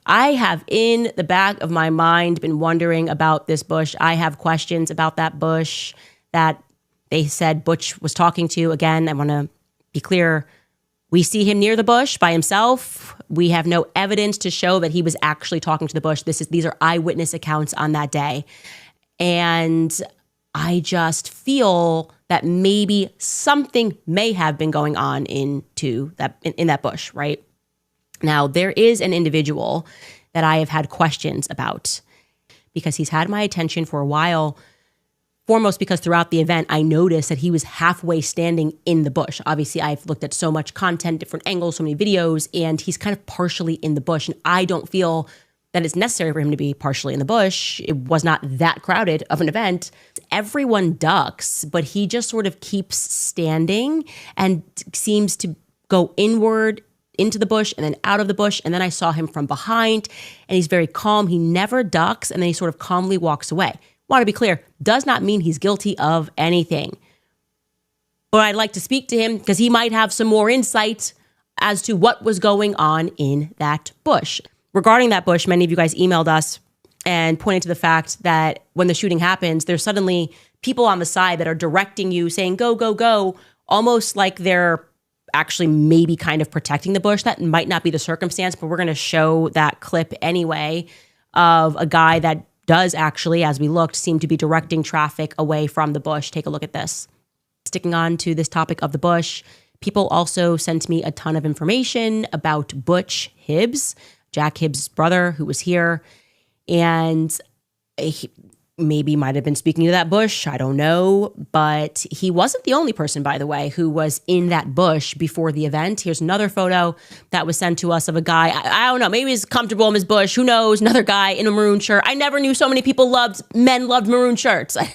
I have in the back of my mind been wondering about this bush. I have questions about that bush that they said Butch was talking to. Again, I want to be clear. We see him near the bush by himself. We have no evidence to show that he was actually talking to the bush. These are eyewitness accounts on that day. And I just feel that maybe something may have been going on in that bush, right? Now, there is an individual that I have had questions about because he's had my attention for a while. Foremost, because throughout the event, I noticed that he was halfway standing in the bush. Obviously, I've looked at so much content, different angles, so many videos, and he's kind of partially in the bush. And I don't feel that it's necessary for him to be partially in the bush. It was not that crowded of an event. Everyone ducks, but he just sort of keeps standing and seems to go inward into the bush and then out of the bush. And then I saw him from behind and he's very calm. He never ducks and then he sort of calmly walks away. Want to be clear, does not mean he's guilty of anything. But I'd like to speak to him because he might have some more insight as to what was going on in that bush. Regarding that bush, many of you guys emailed us and pointed to the fact that when the shooting happens, there's suddenly people on the side that are directing you, saying, go, go, go, almost like they're actually maybe kind of protecting the bush. That might not be the circumstance, but we're going to show that clip anyway of a guy that does actually, as we looked, seem to be directing traffic away from the bush. Take a look at this. Sticking on to this topic of the bush, people also sent me a ton of information about Butch Hibbs, Jack Hibbs' brother, who was here. And he maybe might have been speaking to that bush. I don't know. But he wasn't the only person, by the way, who was in that bush before the event. Here's another photo that was sent to us of a guy. I don't know. Maybe he's comfortable in his bush. Who knows? Another guy in a maroon shirt. I never knew so many men loved maroon shirts.